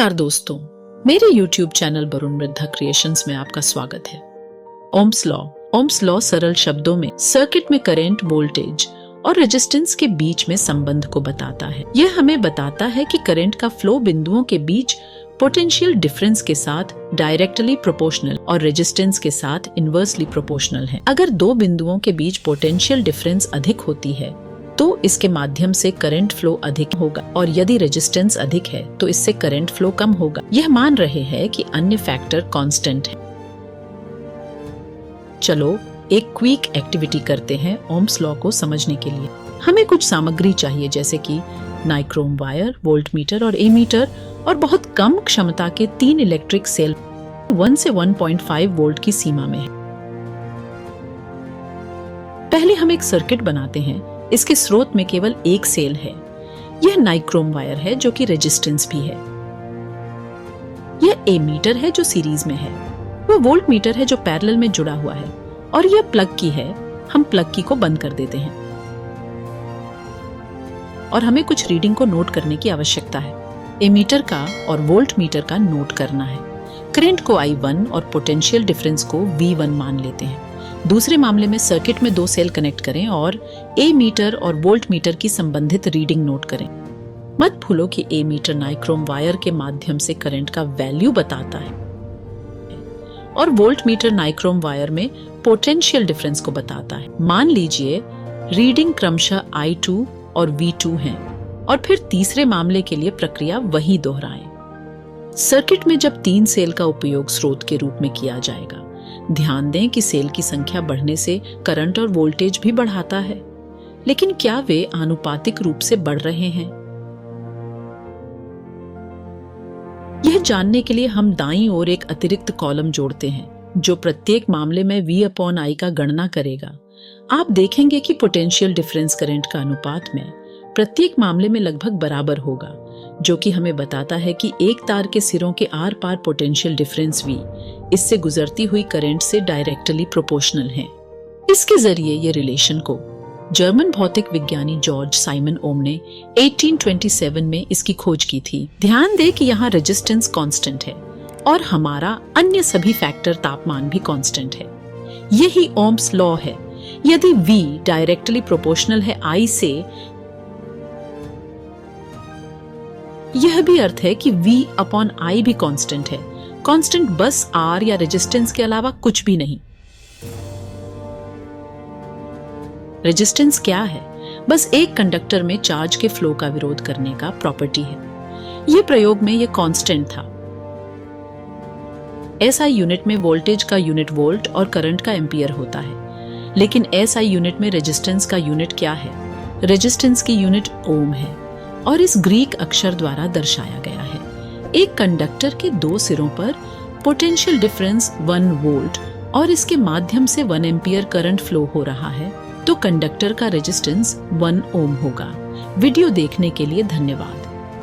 नमस्कार दोस्तों, मेरे YouTube channel Varun Mridha creations में आपका स्वागत है। ओम्स लॉ सरल शब्दों में सर्किट में करंट, वोल्टेज और रेजिस्टेंस के बीच में संबंध को बताता है। यह हमें बताता है कि करंट का फ्लो बिंदुओं के बीच पोटेंशियल डिफरेंस के साथ डायरेक्टली प्रोपोर्शनल और रेजिस्टेंस के साथ इनवर्सली प्रोपोर्शनल है। अगर दो बिंदुओं के बीच पोटेंशियल डिफरेंस अधिक होती है तो इसके माध्यम से करंट फ्लो अधिक होगा और यदि रेजिस्टेंस अधिक है तो इससे करंट फ्लो कम होगा। यह मान रहे हैं कि अन्य फैक्टर कांस्टेंट है। चलो एक क्विक एक्टिविटी करते हैं ओम्स लॉ को समझने के लिए। हमें कुछ सामग्री चाहिए जैसे कि नाइक्रोम वायर, वोल्टमीटर और एमीटर और बहुत कम क्षमता के 3 इलेक्ट्रिक सेल 1 से 1.5 वोल्ट की सीमा में है। पहले हम एक सर्किट बनाते हैं। इसके स्रोत में केवल एक सेल है। यह नाइक्रोम वायर है जो कि रेजिस्टेंस भी है। यह एमीटर है जो सीरीज में है। वह वोल्ट मीटर है जो पैरेलल में जुड़ा हुआ है और यह प्लग की है। हम प्लग की को बंद कर देते हैं और हमें कुछ रीडिंग को नोट करने की आवश्यकता है। एमीटर का और वोल्ट मीटर का नोट करना है। करंट को I1 और पोटेंशियल डिफरेंस को V1 मान लेते हैं। दूसरे मामले में सर्किट में 2 सेल कनेक्ट करें और ए मीटर और वोल्ट मीटर की संबंधित रीडिंग नोट करें। मत भूलो कि ए मीटर नाइक्रोम वायर के माध्यम से करंट का वैल्यू बताता है और वोल्ट मीटर नाइक्रोम वायर में पोटेंशियल डिफरेंस को बताता है। मान लीजिए रीडिंग क्रमशः I2 और V2 हैं और फिर तीसरे मामले के लिए प्रक्रिया वही दोहराएं। सर्किट में जब 3 सेल का उपयोग स्रोत के रूप में किया जाएगा, ध्यान दें कि सेल की संख्या बढ़ने से करंट और वोल्टेज भी बढ़ाता है, लेकिन क्या वे आनुपातिक रूप से बढ़ रहे हैं? यह जानने के लिए हम दाईं ओर एक अतिरिक्त कॉलम जोड़ते हैं जो प्रत्येक मामले में V/I का गणना करेगा। आप देखेंगे कि पोटेंशियल डिफरेंस करंट का अनुपात में प्रत्येक मामले में लगभग बराबर होगा, जो कि हमें बताता है कि एक तार के सिरों के आर पार पोटेंशियल डिफरेंस V इससे गुजरती हुई करंट से डायरेक्टली प्रोपोर्शनल है। इसके जरिए ये रिलेशन को जर्मन भौतिक विज्ञानी जॉर्ज साइमन ओम ने 1827 में इसकी खोज की थी। ध्यान दें कि यहाँ रेजिस्टेंस कांस्टेंट है और हमारा अन्य सभी फैक्टर तापमान भी कांस्टेंट है। यही ओम्स लॉ है। यदि V डायरेक्टली प्रोपोर्शनल है I से, यह भी अर्थ है कि V/I भी कांस्टेंट है। कांस्टेंट बस R या रेजिस्टेंस के अलावा कुछ भी नहीं। रेजिस्टेंस क्या है? बस एक कंडक्टर में चार्ज के फ्लो का विरोध करने का प्रॉपर्टी है। यह प्रयोग में यह कांस्टेंट था। SI यूनिट में वोल्टेज का यूनिट वोल्ट और करंट का एम्पियर होता है, लेकिन SI यूनिट में रेजिस्टेंस का यूनिट क्या है? रेजिस्टेंस की यूनिट ओम है और इस ग्रीक अक्षर द्वारा दर्शाया गया है। एक कंडक्टर के 2 सिरों पर पोटेंशियल डिफरेंस 1 वोल्ट और इसके माध्यम से 1 एम्पियर करंट फ्लो हो रहा है, तो कंडक्टर का रेजिस्टेंस 1 ओम होगा। वीडियो देखने के लिए धन्यवाद।